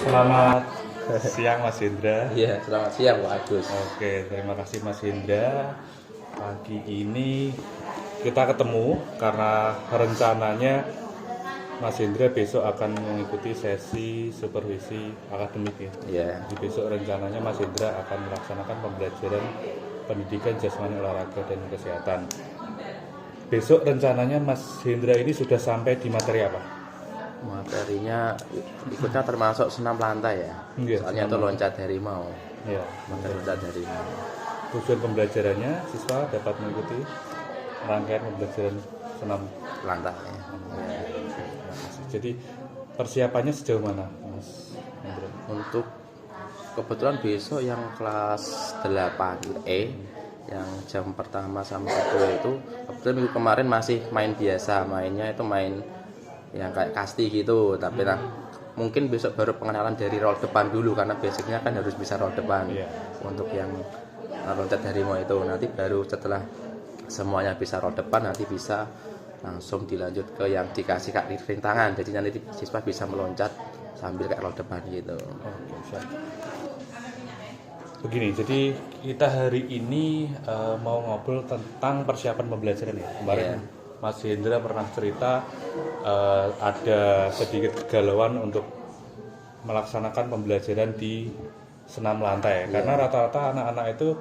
Selamat siang Mas Hendra. Iya, selamat siang Pak Agus. Oke, terima kasih Mas Hendra. Pagi ini kita ketemu karena rencananya Mas Hendra besok akan mengikuti sesi supervisi akademik ya. Iya. Jadi besok rencananya Mas Hendra akan melaksanakan pembelajaran pendidikan jasmani olahraga dan kesehatan. Besok rencananya Mas Hendra ini sudah sampai di materi apa? Materinya ikutnya termasuk senam lantai ya. Iya, Soalnya itu loncat harimau. Ya, Materi loncat harimau. tujuan pembelajarannya siswa dapat mengikuti rangkaian pembelajaran senam. Lantai. Jadi persiapannya sejauh mana, Mas Hendra? Untuk kebetulan besok yang kelas 8E yang jam pertama sampai kedua itu kebetulan minggu kemarin masih main biasa, mainnya itu main yang kayak kasti gitu, tapi mungkin besok baru pengenalan dari roll depan dulu karena basicnya kan harus bisa roll depan. Iya. Untuk yang loncat harimau itu nanti baru setelah semuanya bisa roll depan nanti bisa langsung dilanjut ke yang dikasih kak rintangan, jadi nanti siswa bisa meloncat sambil kayak roll depan gitu. Oke, siap. Begini, jadi kita hari ini mau ngobrol tentang persiapan pembelajaran ya. Kemarin Mas Hendra pernah cerita ada sedikit kegalauan untuk melaksanakan pembelajaran di senam lantai karena rata-rata anak-anak itu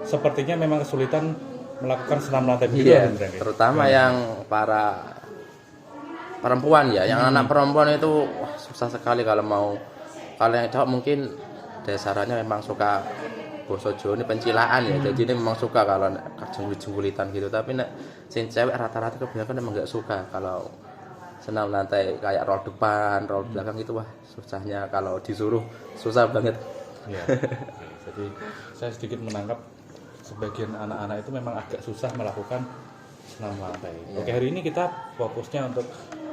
sepertinya memang kesulitan melakukan senam lantai begitu Iya, Hendra, ya? terutama yang para perempuan ya, yang anak perempuan itu wah, susah sekali kalau yang cowok mungkin dasarnya memang suka boso Jawa ini pencilaan ya, jadi ini memang suka kalau jenggulitan gitu, tapi nek sing cewek rata-rata kebanyakan memang nggak suka kalau senam lantai kayak roll depan, roll belakang itu wah susahnya kalau disuruh susah banget. Ya, jadi saya sedikit menangkap sebagian anak-anak itu memang agak susah melakukan senam lantai. Oke, hari ini kita fokusnya untuk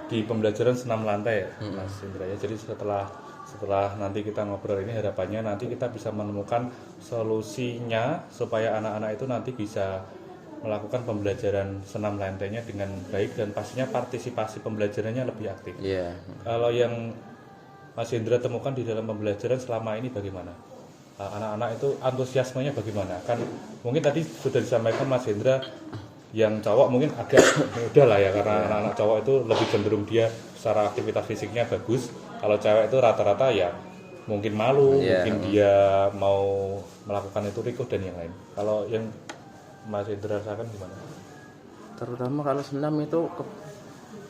di pembelajaran senam lantai ya, Mas Indra ya. Jadi setelah nanti kita ngobrol ini harapannya nanti kita bisa menemukan solusinya supaya anak-anak itu nanti bisa melakukan pembelajaran senam lantainya dengan baik dan pastinya partisipasi pembelajarannya lebih aktif. Iya. Kalau yang Mas Hendra temukan di dalam pembelajaran selama ini bagaimana? Anak-anak itu antusiasmenya bagaimana? Kan mungkin tadi sudah disampaikan Mas Hendra yang cowok mungkin agak mudah lah ya karena anak-anak cowok itu lebih cenderung dia secara aktivitas fisiknya bagus. Kalau cewek itu rata-rata ya mungkin malu, mungkin dia mau melakukan itu rikuh dan yang lain. Kalau yang Mas Hendra rasakan gimana? Terutama kalau senam itu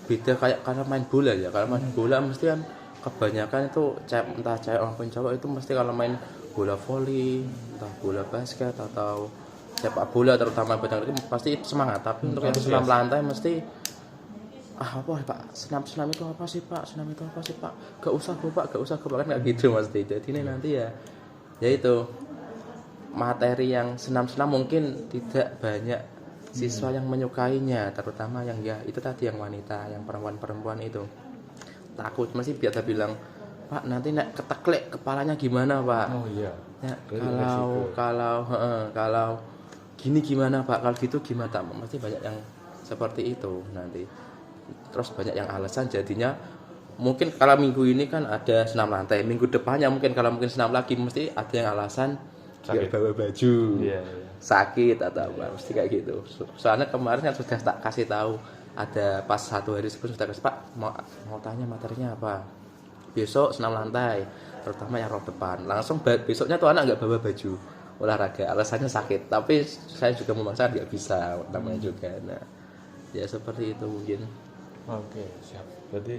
beda kayak karena main bola ya. Kalau main bola mesti kan kebanyakan itu entah cewek maupun cowok itu mesti kalau main bola voli, entah bola basket atau sepak bola terutama badang itu pasti semangat. Tapi untuk yang senam lantai mesti apa Pak? Senam itu apa sih Pak? Senam itu apa sih Pak? Gak usah Pak kan nggak gitu mesti. Jadi ini nanti ya itu materi yang senam-senam mungkin tidak banyak siswa yang menyukainya, terutama yang ya itu tadi yang wanita, yang perempuan itu takut mesti biasa bilang Pak nanti nek keteklek kepalanya gimana Pak? Oh iya. Ya, kalau gini gimana Pak? Kalau gitu gimana? Mesti banyak yang seperti itu nanti. Terus banyak yang alasan jadinya mungkin kalau minggu ini kan ada senam lantai, minggu depannya mungkin kalau mungkin senam lagi mesti ada yang alasan sakit bawa baju, sakit atau apa, mesti kayak gitu. Soalnya kemarin kan sudah tak kasih tahu, ada pas 1 hari sebelum sudah kasih Pak mau tanya materinya apa. Besok senam lantai, terutama yang roll depan. Langsung besoknya tuh anak nggak bawa baju olahraga, alasannya sakit. Tapi saya juga memaksa nggak bisa, namanya juga. Nah, ya seperti itu mungkin. Oke, siap. Berarti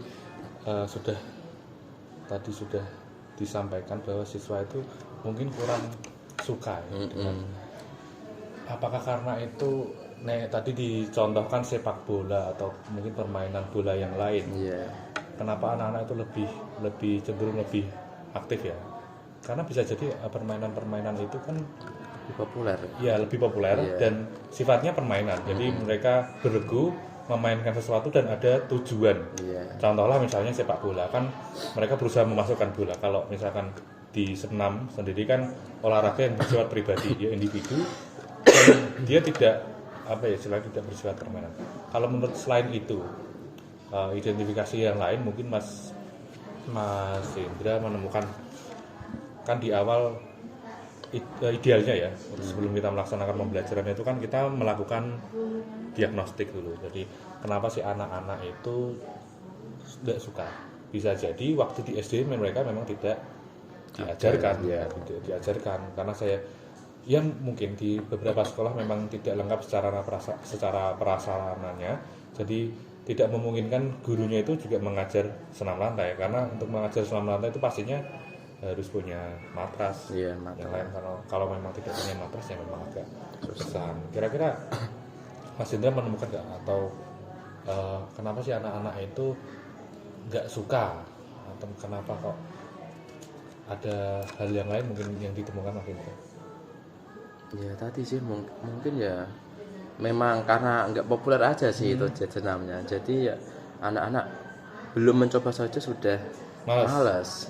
sudah disampaikan bahwa siswa itu mungkin kurang suka ya, apakah karena itu tadi dicontohkan sepak bola atau mungkin permainan bola yang lain. Kenapa anak-anak itu lebih cenderung lebih aktif ya? Karena bisa jadi permainan itu kan lebih populer. Ya, lebih populer dan sifatnya permainan. Jadi mereka beregu memainkan sesuatu dan ada tujuan. Contohnya misalnya sepak bola kan mereka berusaha memasukkan bola. Kalau misalkan di senam sendiri kan olahraga yang bersifat pribadi, dia individu dan dia tidak tidak bersifat permainan. Kalau menurut selain itu identifikasi yang lain mungkin Mas Mas Indra menemukan kan di awal idealnya ya sebelum kita melaksanakan pembelajaran itu kan kita melakukan diagnostik dulu. Jadi kenapa sih anak-anak itu tidak suka? Bisa jadi waktu di SD mereka memang tidak diajarkan, tidak diajarkan karena ya mungkin di beberapa sekolah memang tidak lengkap secara prasarananya. Jadi tidak memungkinkan gurunya itu juga mengajar senam lantai karena untuk mengajar senam lantai itu pastinya harus punya matras. Yang lain kalau memang tidak punya matras ya memang agak susah. Kira-kira Mas Indra menemukan nggak atau kenapa sih anak-anak itu nggak suka atau kenapa kok ada hal yang lain mungkin yang ditemukan Mas Indra? Ya tadi sih mungkin ya memang karena nggak populer aja sih itu senamnya. Jadi ya anak-anak belum mencoba saja sudah malas.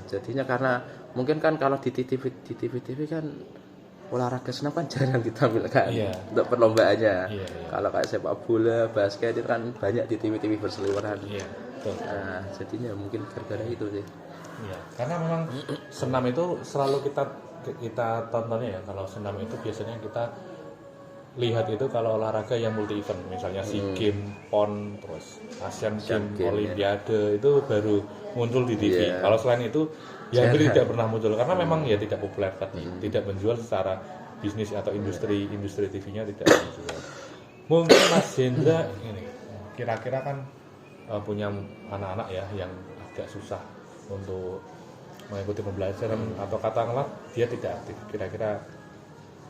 Jadinya karena mungkin kan kalau di TV kan olahraga senam kan jarang ditampilkan untuk perlombaannya. Kalau kayak sepak bola, basket itu kan banyak di TV berseliweran. Nah, jadinya mungkin gara-gara itu sih. Iya, karena memang senam itu selalu kita tontonnya ya. Kalau senam itu biasanya kita lihat itu kalau olahraga yang multi event, misalnya SEA Games, PON, terus Asian Games, Olimpiade itu baru muncul di TV. Kalau selain itu ya hampir tidak pernah muncul karena memang ya tidak populer tadi, tidak menjual secara bisnis atau industri TV-nya tidak menjual. Mungkin Mas Hendra ini kira-kira kan punya anak-anak ya yang agak susah untuk mengikuti pembelajaran atau katakanlah dia tidak aktif. Kira-kira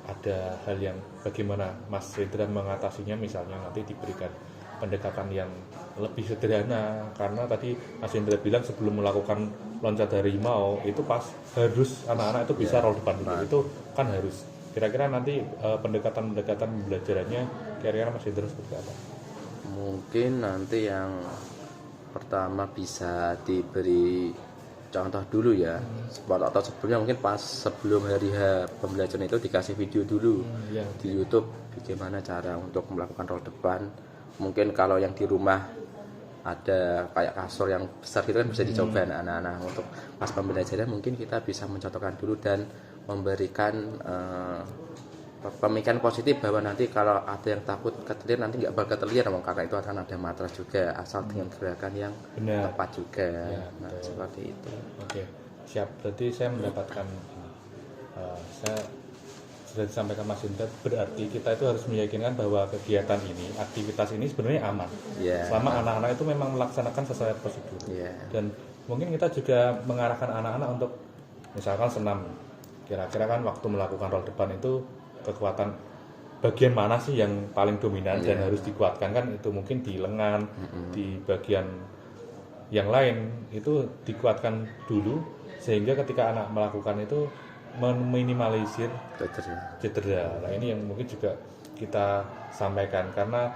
ada hal yang bagaimana Mas Hendra mengatasinya, misalnya nanti diberikan pendekatan yang lebih sederhana karena tadi Mas Hendra bilang sebelum melakukan loncat harimau itu pas harus anak-anak itu bisa roll depan dulu, itu kan harus. Kira-kira nanti pendekatan pembelajarannya kira-kira Mas Hendra seperti apa? Mungkin nanti yang pertama bisa diberi contoh dulu ya, atau sebelumnya mungkin pas sebelum hari pembelajaran itu dikasih video dulu di YouTube bagaimana cara untuk melakukan roll depan. Mungkin kalau yang di rumah ada kayak kasur yang besar gitu kan bisa dicoba anak-anak untuk pas pembelajaran. Mungkin kita bisa mencontohkan dulu dan memberikan pemikiran positif bahwa nanti kalau ada yang takut ketelir nanti nggak bakal ketelir karena itu akan ada matras juga asal dengan gerakan yang tepat juga. Seperti itu. Oke, siap. Berarti saya mendapatkan saya sudah disampaikan Mas Indra, berarti kita itu harus meyakinkan bahwa kegiatan ini, aktivitas ini sebenarnya aman selama anak-anak itu memang melaksanakan sesuai prosedur. Dan mungkin kita juga mengarahkan anak-anak untuk misalkan senam, kira-kira kan waktu melakukan roll depan itu kekuatan bagian mana sih yang paling dominan dan harus dikuatkan, kan itu mungkin di lengan, di bagian yang lain itu dikuatkan dulu sehingga ketika anak melakukan itu meminimalisir cedera. Nah ini yang mungkin juga kita sampaikan karena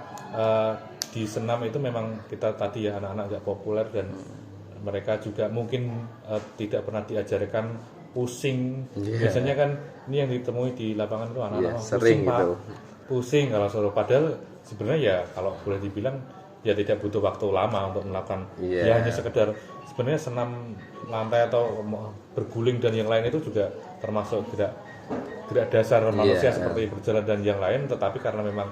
di senam itu memang kita tadi ya anak-anak agak populer dan mereka juga mungkin tidak pernah diajarkan pusing. Biasanya kan ini yang ditemui di lapangan itu anak-anak sering pusing, gitu. Pusing kalau suruh, padahal sebenarnya ya kalau boleh dibilang ya tidak butuh waktu lama untuk melakukan ya hanya sekedar sebenarnya senam lantai atau berguling dan yang lain itu juga termasuk gerak dasar manusia seperti berjalan dan yang lain, tetapi karena memang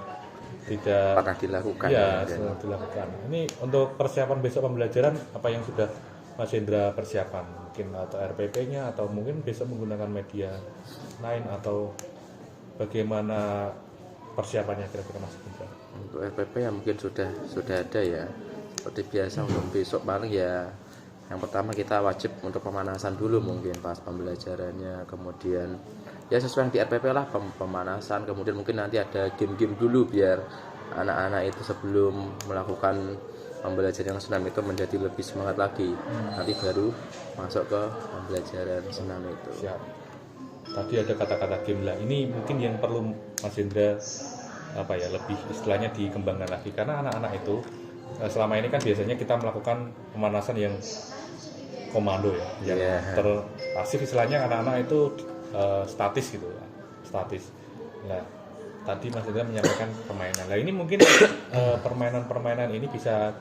tidak pernah dilakukan selalu dilakukan. Ini untuk persiapan besok pembelajaran apa yang sudah Mas Hendra persiapan, mungkin atau RPP-nya atau mungkin besok menggunakan media lain atau bagaimana persiapannya kira-kira Mas Hendra? Untuk RPP ya mungkin sudah ada ya. Seperti biasa untuk besok paling ya yang pertama kita wajib untuk pemanasan dulu mungkin pas pembelajarannya, kemudian ya sesuai yang di RPP lah pemanasan, kemudian mungkin nanti ada game-game dulu biar anak-anak itu sebelum melakukan pembelajaran senam itu menjadi lebih semangat lagi. Nanti baru masuk ke pembelajaran senam itu. Siap. Tadi ada kata-kata game lah. Ini mungkin yang perlu Mas Hendra lebih istilahnya dikembangkan lagi karena anak-anak itu selama ini kan biasanya kita melakukan pemanasan yang komando ya, yang terpasif istilahnya anak-anak itu statis gitu, statis. Nah, tadi Mas Hendra menyampaikan permainan. Nah ini mungkin permainan-permainan ini bisa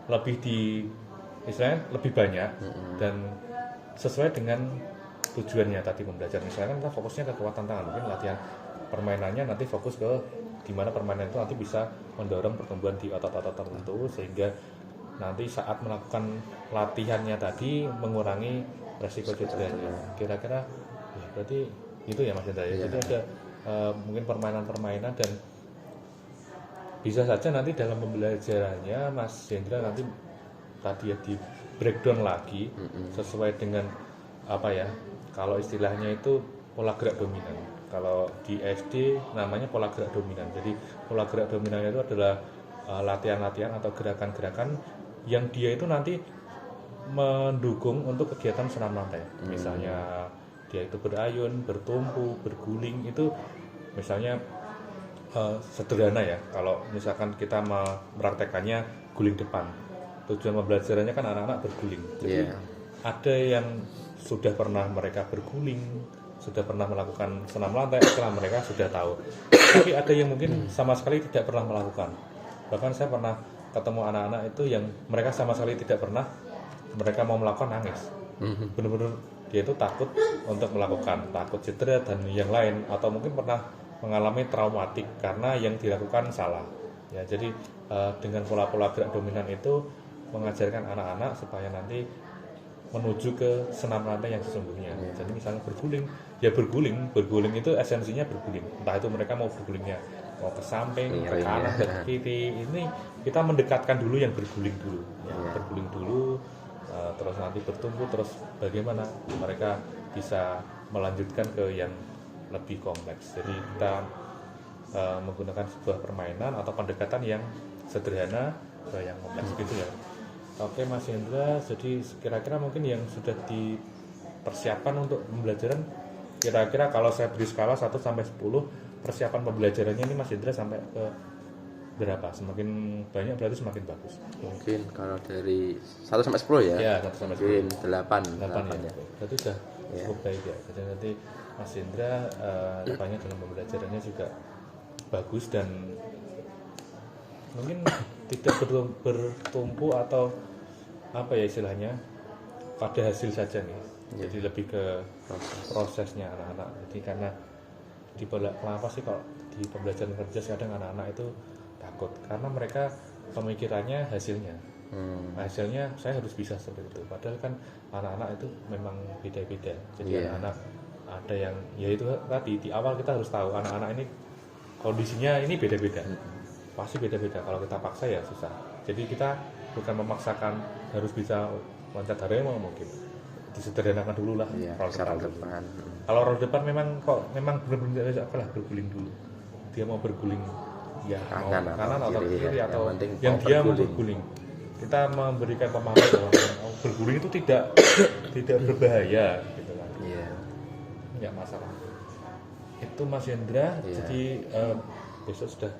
lebih istilahnya lebih banyak dan sesuai dengan tujuannya tadi pembelajaran. Misalnya kan kita fokusnya ke kekuatan tangan, mungkin latihan permainannya nanti fokus ke gimana permainan itu nanti bisa mendorong pertumbuhan di otot-otot tertentu sehingga nanti saat melakukan latihannya tadi mengurangi resiko cederanya. Kira-kira ya berarti itu ya Mas Hendra ya. Jadi ada mungkin permainan-permainan dan bisa saja nanti dalam pembelajarannya Mas Hendra nanti tadi ya di breakdown lagi sesuai dengan apa ya, kalau istilahnya itu pola gerak dominan. Kalau di SD namanya pola gerak dominan. Jadi pola gerak dominan itu adalah latihan-latihan atau gerakan-gerakan yang dia itu nanti mendukung untuk kegiatan senam lantai. Misalnya dia itu berayun, bertumpu, berguling, itu misalnya sederhana ya. Kalau misalkan kita mempraktekannya guling depan, tujuan pembelajarannya kan anak-anak berguling. Jadi ada yang sudah pernah mereka berguling, sudah pernah melakukan senam lantai, setelah mereka sudah tahu. Tapi ada yang mungkin sama sekali tidak pernah melakukan. Bahkan saya pernah ketemu anak-anak itu yang mereka sama sekali tidak pernah, mereka mau melakukan nangis. Benar-benar dia itu takut untuk melakukan, takut cedera dan yang lain, atau mungkin pernah mengalami traumatik karena yang dilakukan salah. Ya, jadi dengan pola-pola gerak dominan itu mengajarkan anak-anak supaya nanti menuju ke senam lantai yang sesungguhnya. Jadi misalnya berguling, ya berguling itu esensinya berguling. Entah itu mereka mau bergulingnya mau ke samping, ke kanan, ke kiri. Ini kita mendekatkan dulu yang berguling dulu, berguling dulu, terus nanti bertumpu, terus bagaimana mereka bisa melanjutkan ke yang lebih kompleks. Jadi kita menggunakan sebuah permainan atau pendekatan yang sederhana ke yang kompleks gitu ya. Oke Mas Hendra, jadi kira-kira mungkin yang sudah dipersiapkan untuk pembelajaran, kira-kira kalau saya beri skala 1 sampai 10, persiapan pembelajarannya ini Mas Hendra sampai ke berapa? Semakin banyak berarti semakin bagus. Mungkin kalau dari 1 sampai 10 ya? Ya, 1 sampai 10. Mungkin 8 ya. Berarti sudah cukup baik ya. Jadi nanti Mas Hendra depannya dalam pembelajarannya juga bagus dan mungkin tidak bertumpu atau apa ya istilahnya pada hasil saja nih. Jadi lebih ke prosesnya anak-anak. Jadi karena kenapa sih kalau di pembelajaran kerja kadang anak-anak itu takut karena mereka pemikirannya hasilnya. Hasilnya saya harus bisa seperti itu. Padahal kan anak-anak itu memang beda-beda. Jadi anak-anak ada yang ya itu tadi di awal kita harus tahu anak-anak ini kondisinya ini beda-beda. Pasti beda-beda. Kalau kita paksa ya susah. Jadi kita bukan memaksakan harus bisa loncat harimau mungkin. Disederhanakan dulu lah. Roll depan. Kalau roll depan memang benar-benar apalah berguling dulu. Dia mau berguling ya kanan atau kiri atau yang dia mau berguling. Kita memberikan pemahaman bahwa berguling itu tidak berbahaya gitu kan. Enggak masalah. Itu Mas Hendra. Jadi besok sudah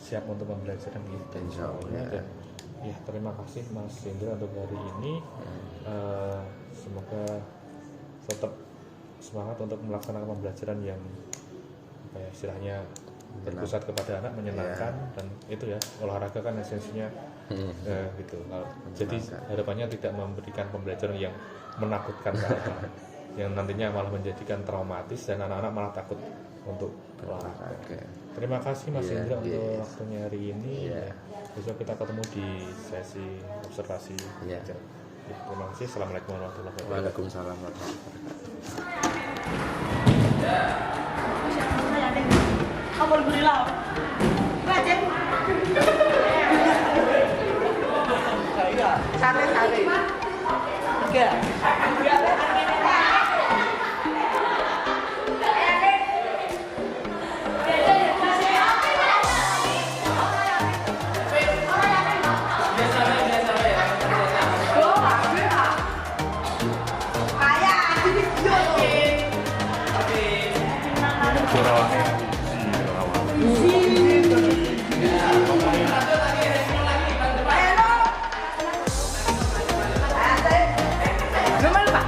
siap untuk pembelajaran gitu. Insyaallah. Ya, terima kasih Mas Hendra untuk hari ini. Semoga tetap semangat untuk melaksanakan pembelajaran yang apa ya, istilahnya berpusat kepada anak, menyenangkan dan itu ya olahraga kan esensinya gitu. Jadi harapannya tidak memberikan pembelajaran yang menakutkan ke anak, yang nantinya malah menjadikan traumatis dan anak-anak malah takut untuk olahraga. Terima kasih Mas Hendra untuk waktunya hari ini. Besok kita ketemu di sesi observasi. Terima kasih. Assalamualaikum warahmatullahi wabarakatuh. Waalaikumsalam warahmatullahi wabarakatuh. Alhamdulillah. Rajin. Sare-sare. Tiga. Memang Pak.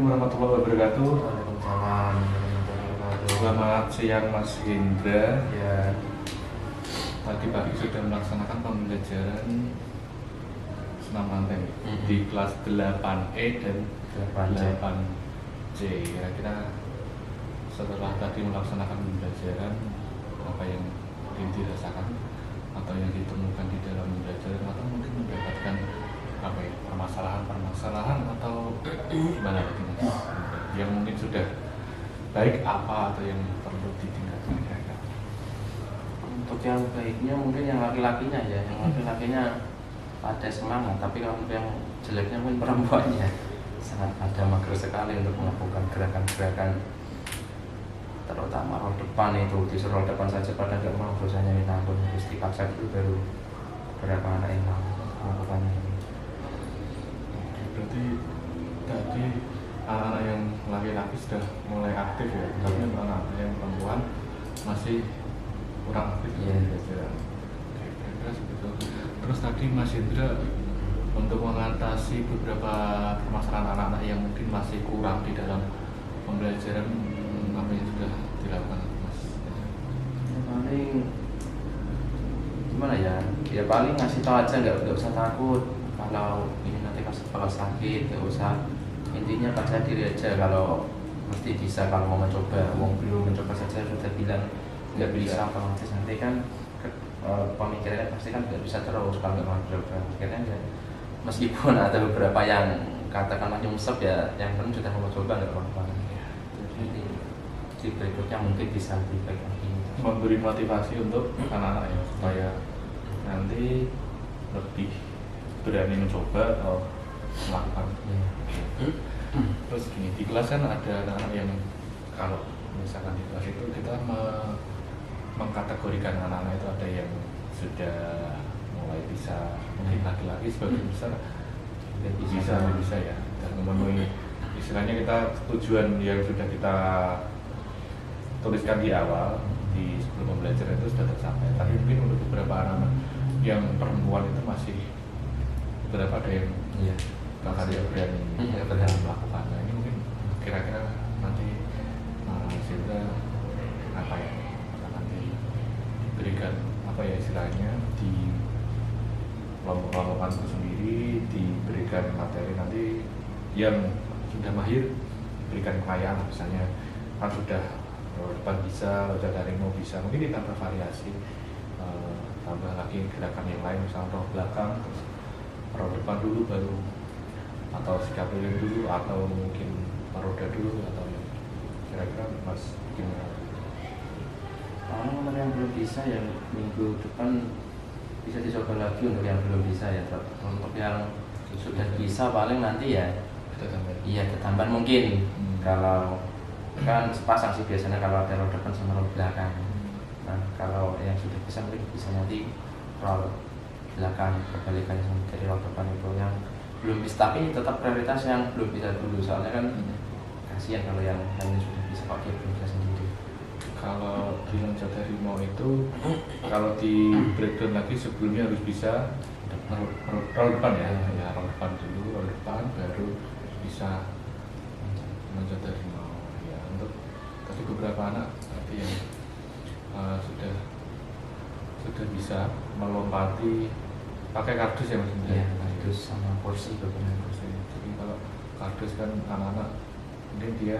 Assalamualaikum warahmatullahi wabarakatuh. Waalaikumsalam warahmatullahi wabarakatuh. Selamat siang Mas Hendra. Ya, Tadi pagi sudah melaksanakan pembelajaran senam lantai di kelas 8E dan 8C. 8C. Kira-kira setelah tadi melaksanakan pembelajaran, apa yang mungkin dirasakan atau yang ditemukan di dalam pembelajaran, atau mungkin mendapatkan apa ya, permasalahan atau gimana tadi Mas? Yang mungkin sudah baik apa atau yang perlu ditingkatkan kira-kira? Untuk yang baiknya mungkin yang laki-lakinya ya, yang laki-lakinya ada semangat, tapi kalau untuk yang jeleknya mungkin perempuannya sangat ada mager sekali untuk melakukan gerakan-gerakan, terutama roll depan itu. Disuruh roll depan saja pada nggak mau, dosanya minta ampun, harus dipaksa dulu baru berapa anak yang mau melakukannya. Berarti tadi anak-anak yang laki-laki sudah mulai aktif ya, tapi anak-anak yang perempuan masih kurang aktif Iya. belajar. Oke, kira-kira seperti itu. Terus tadi Mas Hendra untuk mengatasi beberapa permasalahan anak-anak yang mungkin masih kurang di dalam pembelajaran, apa yang sudah dilakukan Mas? Ya, paling gimana ya? Ya paling ngasih tahu aja, nggak usah takut kalau ini nanti kalau sakit, nggak usah. Intinya percaya diri aja kalau mesti bisa. Kalau mau mencoba, belum mencoba saja sudah bilang nggak bisa, otomatis nanti kan pemikirannya pasti kan nggak bisa terus kalau nggak mau mencoba. Akhirnya ya, meskipun ada beberapa yang katakanlah nyungsep ya, yang penting sudah mau coba nggak apa-apa. Jadi di berikutnya mungkin bisa lebih baik lagi. Memberi motivasi untuk anak-anak ya, supaya nanti lebih berani mencoba atau melakukan. Terus gini, di kelas kan ada anak-anak yang kalau misalkan di kelas itu kita mengkategorikan anak-anak itu, ada yang sudah mulai bisa, mungkin laki-laki sebagian besar bisa ya, dan memenuhi istilahnya kita tujuan yang sudah kita tuliskan di awal di sebelum pembelajaran itu sudah tercapai. Tapi mungkin untuk beberapa anak-anak yang perempuan itu masih beberapa ada yang bahkan dia berani melakukan. Nah, ini mungkin kira-kira nanti Sinta apa ya, nanti diberikan apa ya istilahnya, di kelompok-kelompokan itu sendiri, diberikan materi nanti yang sudah mahir, diberikan pengayaan misalnya, kan sudah depan bisa, roda daring mau bisa, mungkin ditambah variasi, tambah lagi gerakan yang lain, misalnya roh belakang, terus roh depan dulu baru, atau sikap keliling dulu, atau mungkin roda dulu, atau yang kira-kira Mas gimana? Kalau untuk yang belum bisa ya minggu depan bisa dicoba lagi untuk yang belum bisa ya. Untuk yang sudah bisa paling nanti ya Kita tambah. iya ketambahan mungkin. Kalau kan sepasang sih biasanya kalau ada roll depan sama roll belakang. Nah kalau yang sudah bisa mungkin bisa nanti roll belakang, kebalikannya sama dari roll depan itu yang belum bisa, tapi tetap prioritas yang belum bisa dulu, soalnya kan kasihan kalau yang hanya sudah bisa kok dia belum bisa sendiri. Kalau di loncat harimau itu, kalau di breakdown lagi sebelumnya harus bisa roll depan ya, roll depan dulu, roll depan baru bisa loncat harimau. Ya, untuk tadi beberapa anak tadi yang sudah bisa melompati pakai kardus ya Mas? Iya, kardus sama kursi beberapa. Jadi kalau kardus kan anak-anak mungkin dia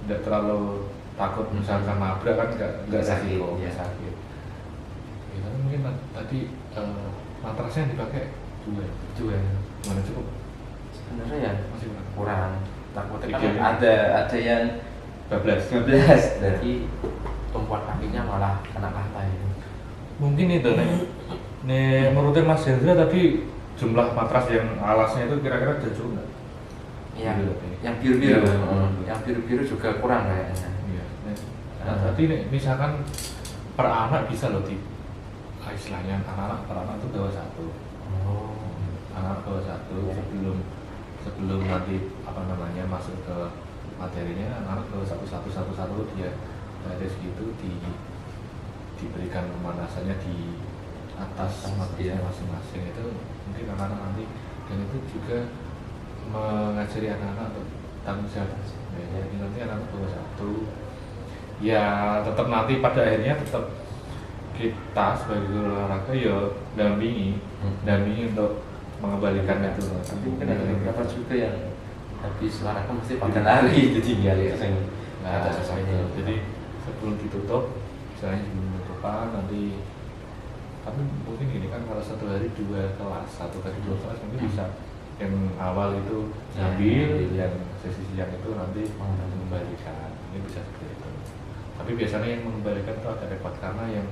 tidak terlalu takut misalkan nabrak kan nggak sakit, resiko, ya. sakit. Ya, tapi mungkin tadi matrasnya yang dipakai dua ya? Dua Gimana cukup? sebenarnya ya Masih kurang, takutnya kan Idealnya. ada yang 12. jadi tumpuan kakinya malah kena lantai. Mungkin itu nih menurut Mas Hendra tadi jumlah matras yang alasnya itu kira-kira udah cukup nggak? Yang biru-biru, Iya. yang biru-biru juga kurang kayaknya. Iya. Nah, tadi nih, misalkan per anak bisa loh istilahnya anak-anak per anak itu bawa satu. Anak bawa satu sebelum nanti apa namanya masuk ke materinya, anak bawa satu dia dari segitu diberikan pemanasannya di atas materinya masing-masing. Itu mungkin anak-anak nanti, dan itu juga mengajari anak-anak untuk tanggung jawab. Ya, jadi nanti anak bawa satu. Ya tetap nanti pada akhirnya tetap kita sebagai guru olahraga ya dampingi untuk mengembalikan itu. Tapi mungkin ada beberapa juga yang habis olahraga mesti pada lari itu tinggal ya. Nah, Ada sesuatu. jadi sebelum ditutup, misalnya sebelum penutupan nanti, tapi mungkin gini kan kalau satu hari 2 kelas, 1 kali 2 kelas mungkin bisa yang awal itu ambil, yang sesi siang itu nanti mengembalikan, ini bisa seperti itu. Tapi biasanya yang mengembalikan itu agak repot karena yang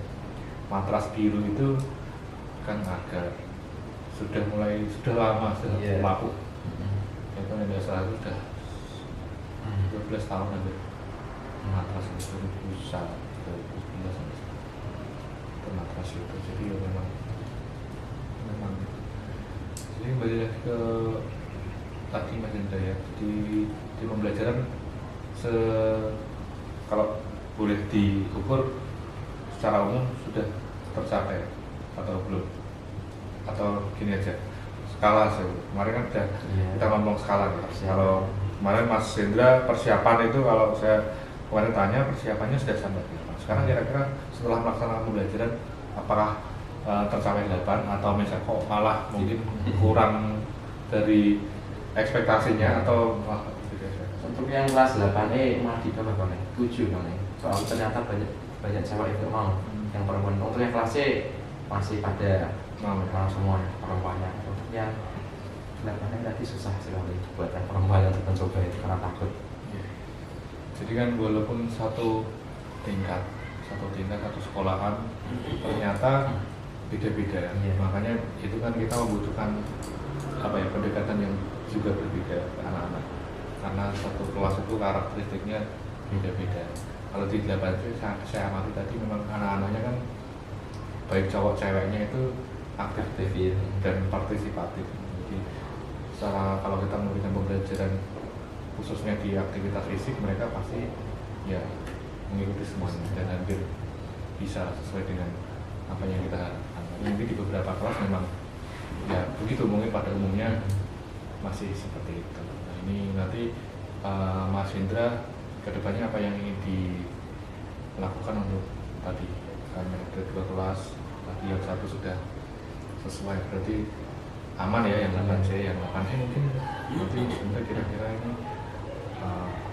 matras biru itu kan agak sudah lama sudah laku. Itu yang biasa sudah 12 tahun aja. Matras itu 2001, 2011 sampai sekarang. Itu matras itu, jadi ya memang jadi kembali lagi ke tadi Mas Hendra ya, di pembelajaran kalau boleh diukur secara umum sudah tercapai atau belum, atau gini aja skala sih, kemarin kan udah kita ngomong skala ya. Kalau kemarin Mas Hendra persiapan itu kalau saya kemarin tanya persiapannya sudah sampai berapa. Sekarang kira-kira setelah melaksanakan pembelajaran apakah tercapai 8 atau misalnya kok malah mungkin kurang dari ekspektasinya atau malah tidak ekspektasi? Untuk yang kelas 8E malah di bawah 7 kan. Soalnya ternyata banyak cewek itu mau yang perempuan. Untuk yang kelas C masih pada mau semua perempuannya. Untuk yang 8E tadi susah sekali buat yang perempuan yang mencoba itu karena takut. Jadi kan walaupun satu tingkat satu sekolahan ternyata beda-beda. Makanya itu kan kita membutuhkan pendekatan yang juga berbeda ke anak-anak, karena satu kelas itu karakteristiknya beda-beda. Kalau di 8 saya amati tadi memang anak-anaknya kan baik cowok ceweknya itu aktif dan partisipatif. Jadi kalau kita memberikan pembelajaran khususnya di aktivitas fisik, mereka pasti ya mengikuti semuanya dan hampir bisa sesuai dengan apa yang kita harapkan. Mungkin di beberapa kelas memang ya begitu, mungkin pada umumnya masih seperti itu. Nah, ini nanti Mas Hendra kedepannya apa yang ingin dilakukan untuk tadi, karena ada 2 kelas, tadi yang 1 sudah sesuai, berarti aman ya yang 8C, yang 8E mungkin nanti sebentar kira-kira ini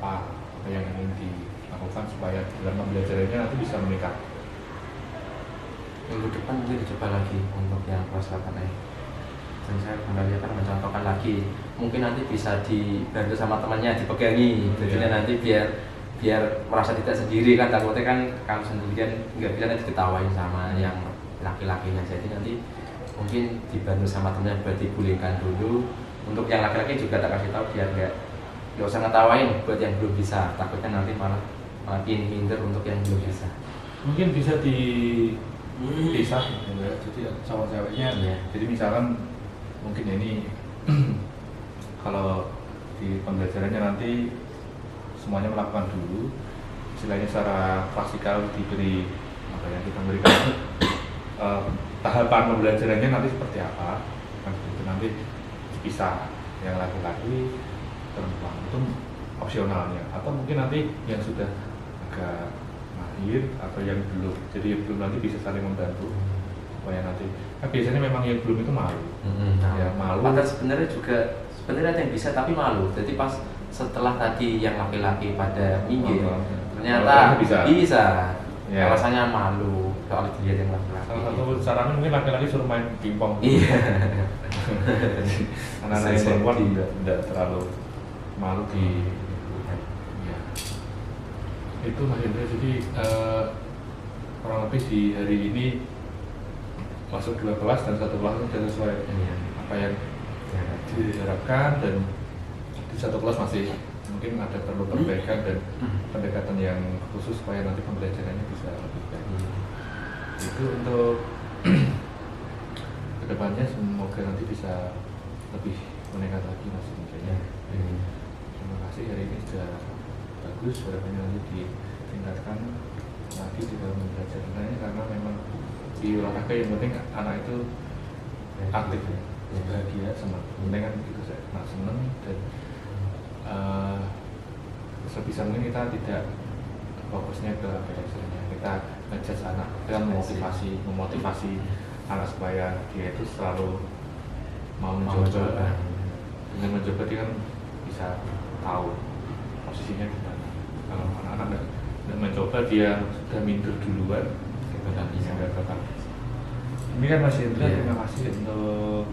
apa yang ingin dilakukan supaya dalam pembelajarannya nanti bisa meningkat. Minggu depan mungkin dicoba lagi untuk yang kelas 8E. Dan saya kembali akan mencontohkan lagi. Mungkin nanti bisa dibantu sama temannya, dipegangi. Jadi nanti biar merasa tidak sendiri kan, takutnya kan kalau sendirian nggak bisa nanti diketawain sama yang laki-lakinya. Jadi nanti mungkin dibantu sama temannya buat dibullyingkan dulu. Untuk yang laki-laki juga tak kasih tahu biar nggak usah ngetawain buat yang belum bisa, takutnya nanti malah makin minder untuk yang belum bisa. Mungkin bisa dipisah ya, jadi sama ceweknya. Jadi misalkan mungkin ini kalau di pembelajarannya nanti semuanya melakukan dulu, istilahnya secara klasikal diberi kita berikan tahapan pembelajarannya nanti seperti apa, kan itu nanti dipisah yang laki-laki perempuan itu opsionalnya, atau mungkin nanti yang sudah agak mahir atau yang belum, jadi yang belum nanti bisa saling membantu supaya nanti kan biasanya memang yang belum itu malu. Ya malu. Padahal sebenarnya ada yang bisa tapi malu. Jadi pas setelah tadi yang laki-laki pada minggir, ternyata bisa. Ya. Rasanya malu kalau dilihat yang laki-laki. Salah satu caranya mungkin laki-laki suruh main pingpong. Iya. Anak-anak yang perempuan tidak terlalu malu di ya. Itu Mas Hendra, jadi kurang lebih di hari ini masuk 2 kelas dan 1 kelas sudah sesuai apa yang diharapkan, dan di 1 kelas masih mungkin ada perlu perbaikan dan pendekatan yang khusus supaya nanti pembelajarannya bisa lebih baik. Itu untuk kedepannya semoga nanti bisa lebih meningkat lagi Mas Hendra. Terima kasih, hari ini sudah bagus, harapannya nanti ditingkatkan lagi di dalam pembelajarannya, karena memang di olahraga yang penting anak itu aktif ya, bahagia, senang. Penting kan begitu, saya senang dan sebisa mungkin kita tidak fokusnya ke behaviornya, kita ngejudge anak, kita memotivasi anak supaya dia itu selalu mau mencoba. Dengan mencoba dia kan bisa tahu posisinya di mana. Kalau anak-anak nggak mencoba, dia sudah minder duluan, kita nggak bisa bakal. Ini kan Mas Hendra, terima kasih untuk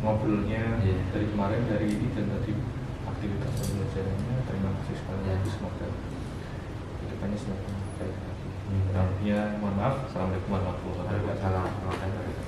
ngobrolnya dari kemarin, dari ini dan tadi aktivitas pembelajarannya. Terima kasih sekali lagi, semoga kedepannya semakin baik lagi. Mohon maaf. Assalamualaikum warahmatullahi wabarakatuh.